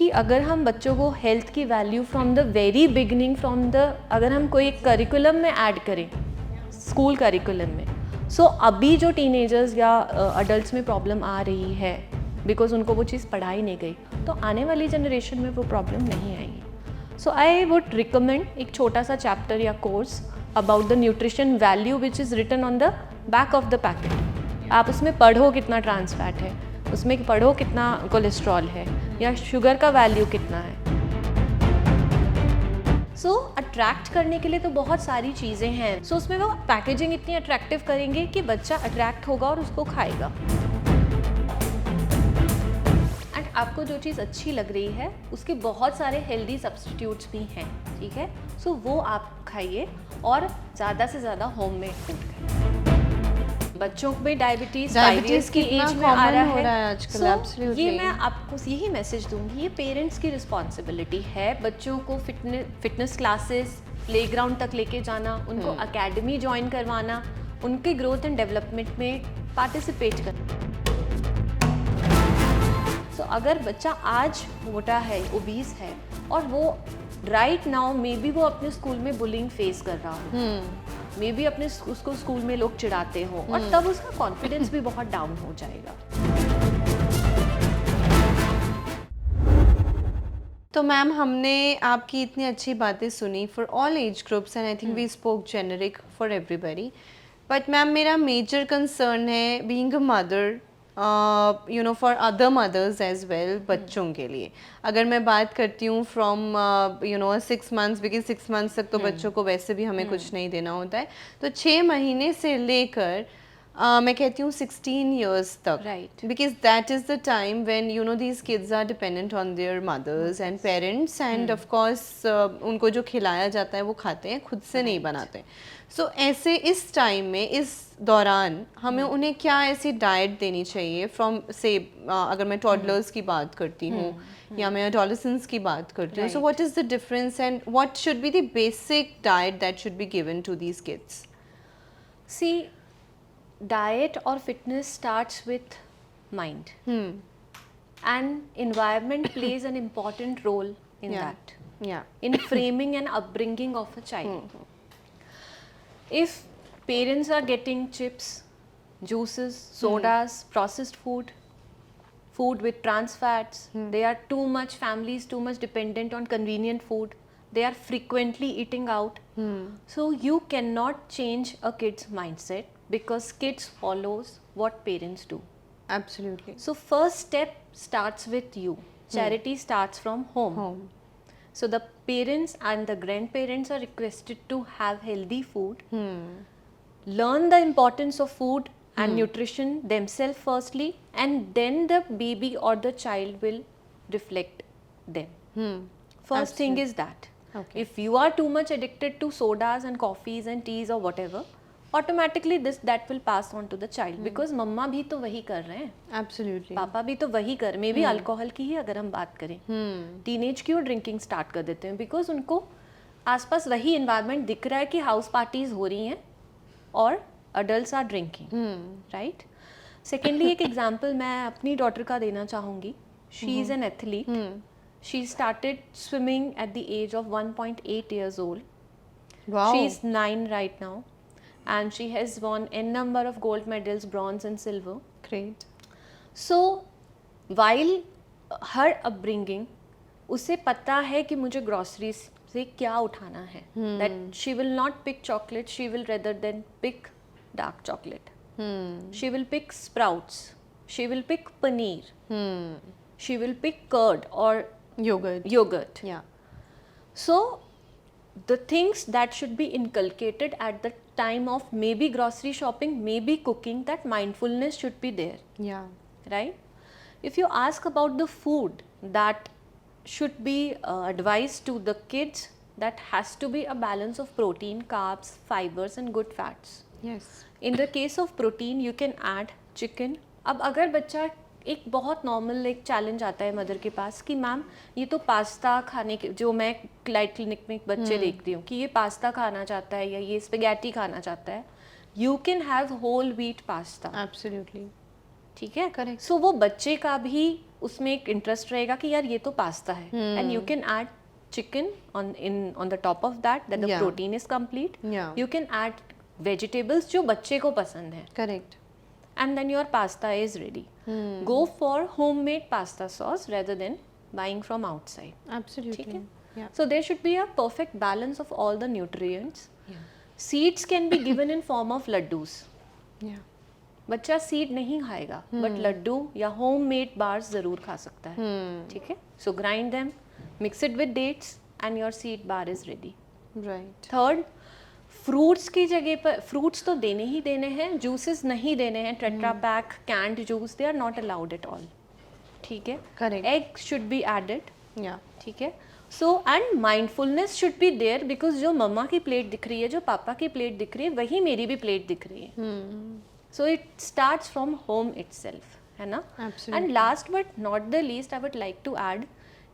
कि अगर हम बच्चों को हेल्थ की value from the very beginning, अगर हम कोई एक करिकुलम में ऐड करें, स्कूल करिकुलम में, सो अभी जो टीनेजर्स या अडल्ट्स में प्रॉब्लम आ रही है बिकॉज उनको वो चीज़ पढ़ाई नहीं गई, तो आने वाली जनरेशन में वो प्रॉब्लम नहीं आएगी। सो आई वुड रिकमेंड एक छोटा सा चैप्टर या course about the nutrition value which is written on the back of the packet. आप उसमें पढ़ो कितना ट्रांस फैट है, उसमें पढ़ो कितना कोलेस्ट्रॉल है या शुगर का वैल्यू कितना है। सो अट्रैक्ट करने के लिए तो बहुत सारी चीज़ें हैं। सो उसमें वो पैकेजिंग इतनी अट्रैक्टिव करेंगे कि बच्चा अट्रैक्ट होगा और उसको खाएगा। एंड आपको जो चीज़ अच्छी लग रही है उसके बहुत सारे हेल्दी सब्स्टिट्यूट्स भी हैं, ठीक है। सो वो आप खाइए और ज़्यादा से ज़्यादा होममेड फूड खाइए। बच्चों में डायबिटीज़ 5 इयर्स की एज में आ रहा है आजकल। ये मैं आपको यही मैसेज दूंगी, ये पेरेंट्स की रिस्पॉन्सिबिलिटी है बच्चों को फिटनेस क्लासेस, प्लेग्राउंड तक लेके जाना, उनको एकेडमी ज्वाइन करवाना, उनके ग्रोथ एंड डेवलपमेंट में पार्टिसिपेट करना। सो अगर बच्चा आज मोटा है, ओबीस है, और वो राइट नाउ मे बी वो अपने स्कूल में बुलिंग फेस कर रहा हो, मे बी उसको स्कूल में लोग चिढ़ाते हो, और तब उसका कॉन्फिडेंस भी बहुत डाउन हो जाएगा। तो मैम हमने आपकी इतनी अच्छी बातें सुनी for all age groups and I think we spoke generic for everybody, but ma'am मेरा मेजर कंसर्न है being a mother, you know for other mothers as well, बच्चों के लिए अगर मैं बात करती हूँ from you know 6 months, because 6 months तक तो बच्चों को वैसे भी हमें कुछ नहीं देना होता है, तो 6 महीने से लेकर मैं कहती हूँ 16 years तक, right, because that is the time when you know these kids are dependent on their mothers and parents, and of course उनको जो खिलाया जाता है वो खाते हैं, खुद से नहीं बनाते। सो ऐसे इस टाइम में, इस दौरान हमें उन्हें क्या ऐसी डाइट देनी चाहिए फ्रॉम से, अगर मैं टॉडलर्स की बात करती हूँ या मैं एडोलेसेंट्स की बात करती हूँ, so what is the difference and what should be the basic diet that should be given to these kids? See, diet or fitness starts with mind, and environment plays an important role in that, in framing and upbringing of a child. If parents are getting chips, juices, sodas, processed food with trans fats, they are families too much dependent on convenient food, they are frequently eating out, so you cannot change a kid's mindset because kids follows what parents do. Absolutely. So first step starts with you. Charity starts from home. So the parents and the grandparents are requested to have healthy food, learn the importance of food and nutrition themselves firstly, and then the baby or the child will reflect them. First thing is that. Okay. If you are too much addicted to sodas and coffees and teas or whatever, automatically that will pass on to the child, because मम्मा भी तो वही कर रहे हैं, Absolutely. पापा भी तो वही कर, मे भी अल्कोहल की ही अगर हम बात करें, टीनेज क्यों ड्रिंकिंग स्टार्ट कर देते हैं, बिकॉज उनको आसपास वही इन्वायरमेंट दिख रहा है कि हाउस पार्टीज हो रही हैं और adults are drinking, right. Secondly एक एग्जाम्पल मैं अपनी डॉटर का देना चाहूँगी। She is an athlete, she started swimming at the age of 1.8 years old. Wow. She is 9 right now, and she has won n number of gold medals, bronze and silver. Great. So while her upbringing, उसे पता है कि मुझे groceries से क्या उठाना है, that she will not pick chocolate, she will rather than pick dark chocolate, she will pick sprouts, she will pick paneer, she will pick curd or yogurt. Yeah. So the things that should be inculcated at the time of maybe grocery shopping, maybe cooking, that mindfulness should be there. Yeah. Right? If you ask about the food that should be advised to the kids, that has to be a balance of protein, carbs, fibers and good fats. Yes. In the case of protein, you can add chicken. अब अगर बच्चा, एक बहुत normal एक challenge आता है mother के पास कि मैम ये तो पास्ता खाने के, जो मैं क्लाइड क्लिनिक में बच्चे देखती हूँ कि ये पास्ता खाना चाहता है या ये स्पेगेटी खाना चाहता है, you can have whole wheat pasta. Absolutely. ठीक है, करेक्ट. सो वो बच्चे का भी उसमें एक इंटरेस्ट रहेगा कि यार ये तो पास्ता है, and you can add chicken on the top of that the Yeah. protein is complete. Yeah. You can add vegetables जो बच्चे को पसंद है, Correct. and then your pasta is ready. Go for homemade pasta sauce rather than buying from outside. Absolutely. ठीक है? Yeah. So there should be a perfect balance of all the nutrients. Seeds can be given in form of laddus. Yeah. बच्चा seed नहीं खाएगा, but Laddu या homemade bars जरूर खा सकता है. ठीक है? So grind them, mix it with dates and your seed bar is ready. Right. Third, fruits की जगह पर फ्रूट्स तो देने ही देने हैं, जूसेस नहीं देने हैं. Tetra pack canned juice they are not allowed at all. ठीक है? Correct. Egg should be added. Yeah. ठीक है? So and mindfulness should be there, because जो मम्मा की प्लेट दिख रही है, जो पापा की प्लेट दिख रही है, वही मेरी भी प्लेट दिख रही है. So it starts from home itself, है ना? Absolutely. And last but not the least I would like to add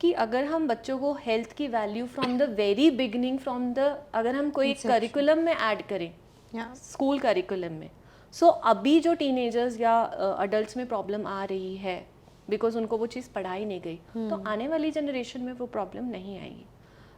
कि अगर हम बच्चों को हेल्थ की value from the very beginning, from the अगर हम कोई करिकुलम में ऐड करें, Yeah. स्कूल करिकुलम में, सो अभी जो टीनेजर्स या अडल्ट्स में प्रॉब्लम आ रही है बिकॉज उनको वो चीज़ पढ़ाई नहीं गई, तो आने वाली जनरेशन में वो प्रॉब्लम नहीं आएगी.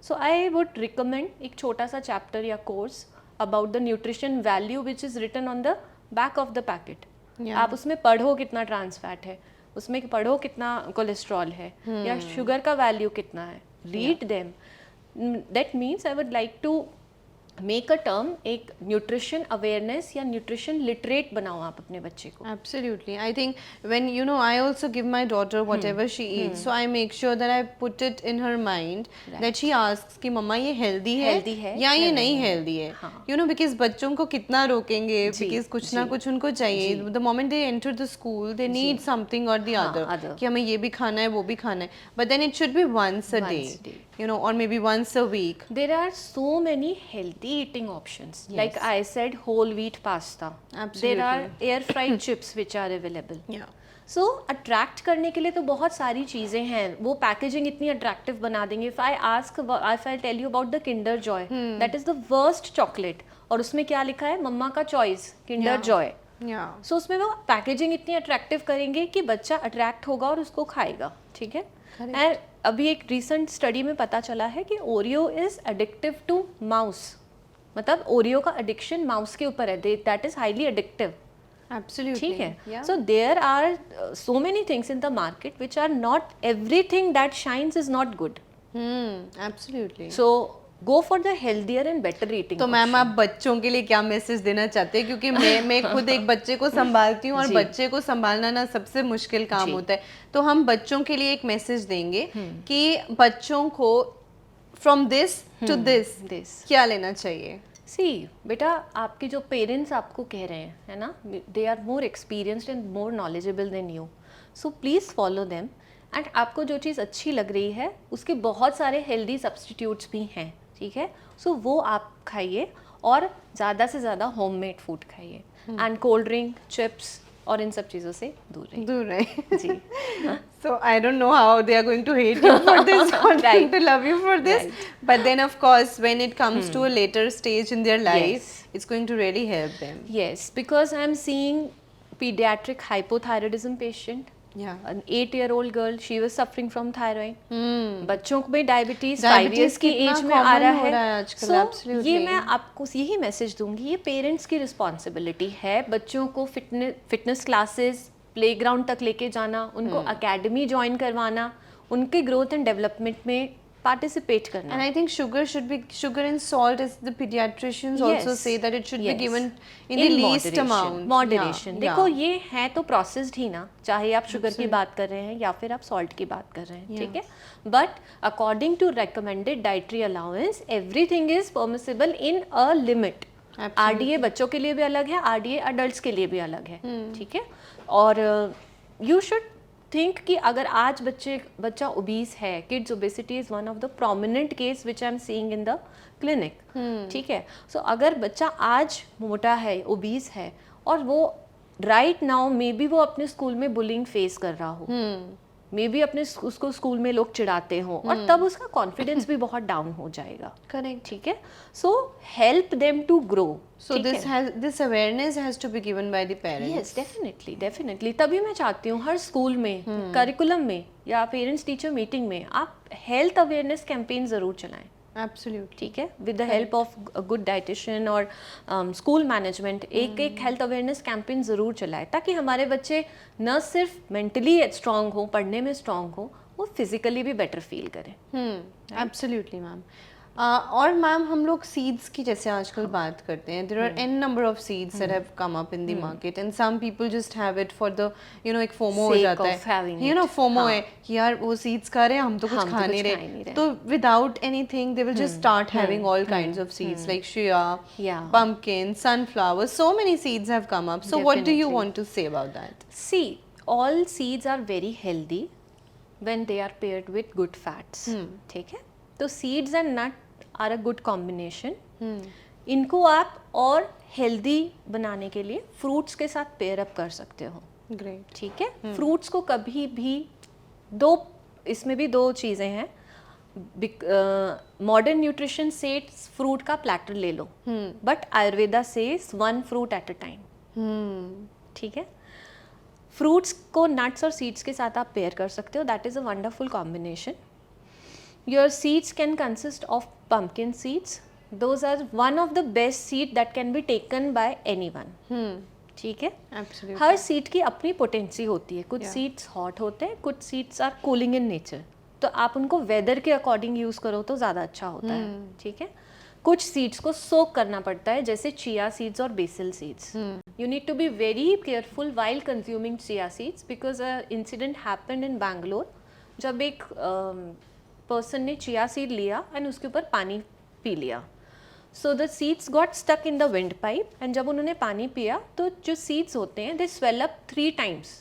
सो आई वुड रिकमेंड एक छोटा सा चैप्टर या course about the nutrition value which is written on the back of the packet. Yeah. आप उसमें पढ़ो कितना ट्रांस फैट है, उसमें पढ़ो कितना कोलेस्ट्रॉल है, या शुगर का वैल्यू कितना है. Read them. That means I would like to make a term, एक न्यूट्रिशन अवेयरनेस या न्यूट्रिशन लिटरेट बनाओ आप अपने बच्चे को. Absolutely. I think when I also give my daughter whatever she eats, so I make sure that I put it in her mind that she asks कि मम्मा ये healthy है या ये नहीं healthy है. Because बच्चों को कितना रोकेंगे, because कुछ ना कुछ उनको चाहिए. The moment they enter the school, they need something or the other. कि हमें ये भी खाना है, वो भी खाना है. But then it should be once a day. Or maybe once a week. There are so many healthy eating options. Yes. Like I said, whole wheat pasta. Absolutely. There are air fried chips which are available. Yeah. So attract करने के लिए तो बहुत सारी चीज़ें हैं. वो packaging इतनी अट्रैक्टिव बना देंगे. If I tell you about the Kinder Joy, that is the worst chocolate. और उसमें क्या लिखा है? मम्मा का choice, Kinder Joy. Yeah. So उसमें वो पैकेजिंग इतनी अट्रैक्टिव करेंगे कि बच्चा अट्रैक्ट होगा और उसको खाएगा. ठीक है? एंड अभी एक रिसेंट स्टडी में पता चला है कि Oreo is addictive to mouse. मतलब ओरियो का एडिक्शन माउस के ऊपर है. That is highly addictive. Absolutely. ठीक है? So there are so many things in the market which are not, everything that shines is not good. Absolutely. So go for the healthier and better eating. तो ma'am आप बच्चों के लिए क्या message देना चाहते हैं? क्योंकि मैं खुद एक बच्चे को संभालती हूँ और बच्चे को संभालना ना सबसे मुश्किल काम होता है. तो हम बच्चों के लिए एक मैसेज देंगे कि बच्चों को फ्रॉम दिस टू दिस क्या लेना चाहिए. सी बेटा, आपके जो पेरेंट्स आपको कह रहे हैं, है ना, they are more experienced and more knowledgeable than you. So please follow them. And आपको जो चीज़ अच्छी लग रही है उसके बहुत सारे हेल्दी सब्स्टिट्यूट्स भी हैं. ठीक है? सो वो आप खाइए और ज़्यादा से ज़्यादा होममेड फूड खाइए. एंड कोल्ड ड्रिंक, चिप्स और इन सब चीज़ों से दूर रहिए. जी. So I don't know how they are going to hate you for this or trying to love you for this. But then of course when it comes to a later stage in their life, it's going to really help them. Yes, because I am seeing pediatric hypothyroidism patient. Yeah. An 8-year-old girl, she was suffering from thyroid. बच्चों को भी diabetes 5 years की as में आ रहा है. So ये मैं आपको यही मैसेज दूंगी, ये पेरेंट्स की रिस्पॉन्सिबिलिटी है. बच्चों को फिटनेस क्लासेस, प्लेग्राउंड तक लेके जाना, उनको अकेडमी ज्वाइन करवाना, उनके ग्रोथ एंड डेवलपमेंट में पार्टिसिपेट करना. And I think sugar and salt, as the pediatricians also say, that it should be given in the least amount. Moderation. देखो ये है तो प्रोसेस्ड ही ना, चाहे आप शुगर की बात कर रहे हैं या फिर आप सॉल्ट की बात कर रहे हैं. ठीक है? But according to recommended dietary allowance, everything is permissible in a limit. RDA बच्चों के लिए भी अलग है, RDA अडल्ट्स के लिए भी अलग है. ठीक है? और यू शुड थिंक कि अगर आज बच्चा ओबीस है, kids obesity is one of the prominent case which I am seeing in the clinic. ठीक है? सो अगर बच्चा आज मोटा है, ओबीस है, और वो राइट नाउ मे बी वो अपने स्कूल में बुलिंग फेस कर रहा हो, मे बी अपने उसको स्कूल में लोग चिढ़ाते हो और तब उसका कॉन्फिडेंस भी बहुत डाउन हो जाएगा. करेक्ट. ठीक है. So help them to grow. So this awareness has to be given by the parents. Yes, definitely. तभी मैं चाहती हूँ हर स्कूल में, करिकुलम में या पेरेंट्स टीचर मीटिंग में आप हेल्थ अवेयरनेस कैंपेन ज़रूर चलाएं. Absolutely. ठीक है. With the help of good dietitian और स्कूल मैनेजमेंट एक हेल्थ अवेयरनेस कैंपेन ज़रूर चलाएं ताकि हमारे बच्चे न सिर्फ मेंटली स्ट्रांग हो, पढ़ने में स्ट्रांग हो, वो फिजिकली भी बेटर फील करें. Absolutely, ma'am. और मैम हम लोग सीड्स की जैसे आजकल बात करते हैं, there are an number of seeds that have come up in the market and some people just have it for the एक फोमो हो जाता है, फोमो है कि यार वो सीड्स खा रहे हैं, हम तो कुछ खा नहीं रहे, तो without anything they will just start having all kinds of seeds like chia, pumpkin, sunflower, so many seeds have come up. So what do you want to say about that? See, all seeds are very healthy when they are paired with good fats. ठीक है. तो seeds and nut are a good combination. इनको आप और healthy बनाने के लिए fruits के साथ पेयर अप कर सकते हो. ग्रेट. ठीक है. फ्रूट्स को कभी भी इसमें भी 2 चीज़ें हैं. मॉडर्न न्यूट्रिशन से फ्रूट का प्लेटर ले लो, बट आयुर्वेदा से 1 फ्रूट एट अ टाइम. ठीक है. फ्रूट्स को नट्स और सीड्स के साथ आप पेयर कर सकते हो. That is a wonderful combination. Your seeds can consist of pumpkin seeds. Those are one of the best seed that can be taken by anyone. ठीक है. Absolutely. हर सीड की अपनी पोटेंसी होती है. कुछ सीड्स हॉट होते हैं, कुछ seeds are cooling in nature. तो आप उनको वेदर के अकॉर्डिंग यूज़ करो तो ज़्यादा अच्छा होता है. ठीक है. कुछ सीड्स को सोक करना पड़ता है, जैसे चिया सीड्स और basil seeds. You need to be very careful while consuming chia seeds because a incident happened in Bangalore. जब एक पर्सन ने चिया सीड लिया एंड उसके ऊपर पानी पी लिया. So the seeds got stuck in the windpipe and जब उन्होंने पानी पिया तो जो सीड्स होते हैं they swell up 3 times.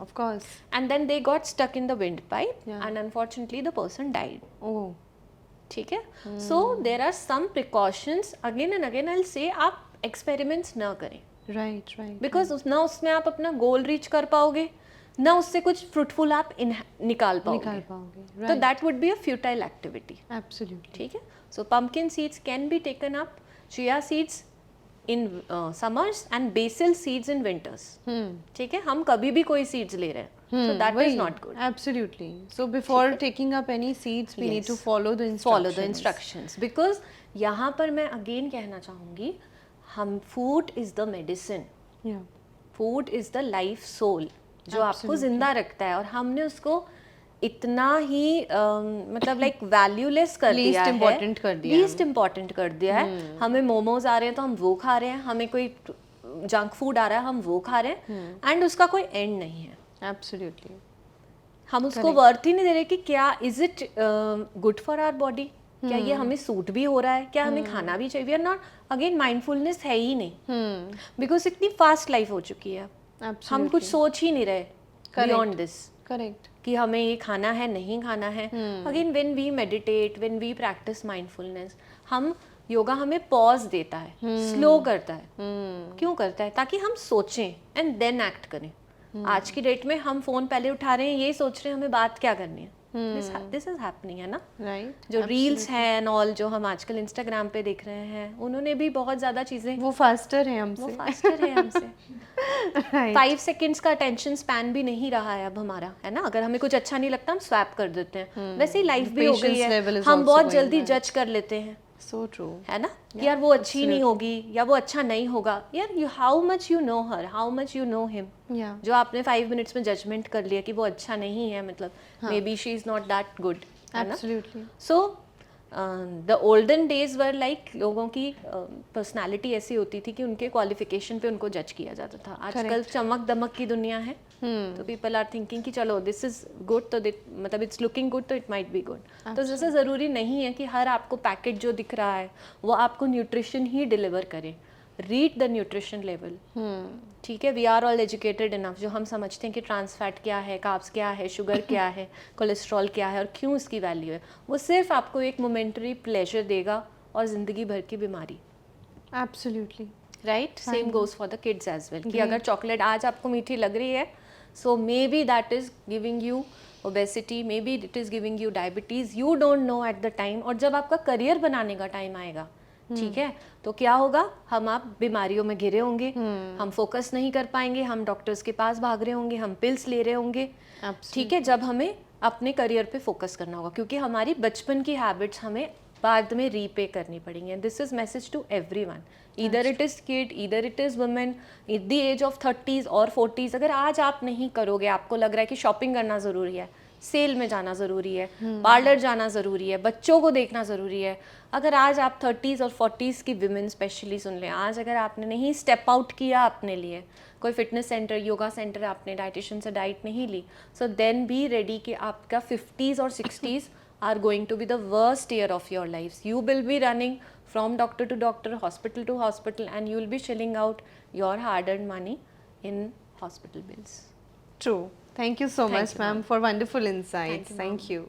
Of course. And then they got stuck in the windpipe and unfortunately the person died. Oh. ठीक है. So there are some precautions. Again and again I will say आप experiments ना करें. Right. Because ना उसमें आप अपना गोल reach कर पाओगे, ना उससे कुछ फ्रूटफुल आप निकाल पाओगे. तो that would be a futile activity. Absolutely. ठीक है. So pumpkin seeds can be taken up, chia seeds in summers and basil seeds in winters. ठीक है. हम कभी भी कोई सीड्स ले रहे हैं, so that is not good. Absolutely. So before taking up any seeds, we need to follow the instructions. Because यहाँ पर मैं again कहना चाहूँगी, food is the medicine. Yeah. Food is the life soul. जो आपको जिंदा रखता है और हमने उसको इतना ही मतलब लाइक वैल्यूलेस कर दिया है, लीस्ट इम्पोर्टेंट कर दिया है. हमें मोमोज आ रहे हैं तो हम वो खा रहे हैं, हमें कोई जंक फूड आ रहा है हम वो खा रहे हैं एंड उसका कोई एंड नहीं है. एब्सोल्युटली. हम उसको वर्थ ही नहीं दे रहे कि क्या is it good for our body, क्या ये हमें सूट भी हो रहा है, क्या हमें खाना भी चाहिए. We are not again mindfulness है ही नहीं बिकॉज इतनी फास्ट लाइफ हो चुकी है. हम कुछ सोच ही नहीं रहे बियॉन्ड दिस. करेक्ट. कि हमें ये खाना है नहीं खाना है. Again when we meditate, when we practice mindfulness, हम योगा हमें पॉज देता है, स्लो करता है. क्यों करता है? ताकि हम सोचें एंड देन एक्ट करें. आज की डेट में हम फोन पहले उठा रहे हैं, ये सोच रहे हैं हमें बात क्या करनी है. दिस इज हैपनिंग है ना. राइट. जो रील्स हैं एंड ऑल जो हम आजकल इंस्टाग्राम पे देख रहे हैं, उन्होंने भी बहुत ज्यादा चीजें, वो फास्टर है हमसे. 5 सेकंड्स का अटेंशन स्पैन भी नहीं रहा है अब हमारा, है ना. अगर हमें कुछ अच्छा नहीं लगता हम स्वैप कर देते हैं. वैसे ही लाइफ भी हो गई है, हम बहुत जल्दी जज कर लेते हैं. So true. है ना. यार वो अच्छी नहीं होगी या वो अच्छा नहीं होगा. यार you how much you know her, how much you know him. जो आपने 5 मिनट्स में जजमेंट कर लिया कि वो अच्छा नहीं है, मतलब may be she is not that good. Absolutely. So the olden days were like लोगों की पर्सनालिटी ऐसी होती थी कि उनके क्वालिफिकेशन पे उनको जज किया जाता था. आजकल चमक दमक की दुनिया है, तो पीपल आर थिंकिंग कि चलो दिस इज गुड, तो मतलब इट्स लुकिंग गुड तो इट माइट बी गुड. तो जैसे ज़रूरी नहीं है कि हर आपको पैकेट जो दिख रहा है वो आपको न्यूट्रिशन ही डिलीवर करे. Read the nutrition level. ठीक है. We are all educated enough, जो हम समझते हैं कि ट्रांस फैट क्या है, कार्ब्स क्या है, शुगर क्या है, कोलेस्ट्रॉल क्या है और क्यों इसकी वैल्यू है. वो सिर्फ आपको एक मोमेंटरी प्लेजर देगा और ज़िंदगी भर की बीमारी. Absolutely. Right. Same goes for the kids as well. कि अगर चॉकलेट आज आपको मीठी लग रही है, so maybe that is giving you obesity, maybe it is giving you diabetes, you don't know at the time. और जब आपका करियर बनाने का टाइम आएगा, ठीक है, तो क्या होगा, हम आप बीमारियों में घिरे होंगे, हम फोकस नहीं कर पाएंगे, हम डॉक्टर्स के पास भाग रहे होंगे, हम पिल्स ले रहे होंगे, ठीक है, जब हमें अपने करियर पे फोकस करना होगा, क्योंकि हमारी बचपन की हैबिट्स हमें बाद में रीपे करनी पड़ेंगी। And this is message to everyone, either it is kid, either it is women at the age of 30s और 40s। अगर आज आप नहीं करोगे, आपको लग रहा है कि शॉपिंग करना ज़रूरी है, सेल में जाना ज़रूरी है, पार्लर जाना ज़रूरी है, बच्चों को देखना ज़रूरी है, अगर आज आप 30s और 40s की विमेन स्पेशली सुन लें, आज अगर आपने नहीं स्टेप आउट किया अपने लिए, कोई फिटनेस सेंटर, योगा सेंटर, आपने डाइटिशियन से डाइट नहीं ली, सो देन बी रेडी कि आपका 50s और 60s are going to be the worst year of your lives. You will be running from doctor to doctor, hospital to hospital, and you will be shelling out your hard-earned money in hospital bills. True. Thank you so Thank much, you, ma'am, ma'am. for wonderful insights. Thank you, ma'am. Thank you.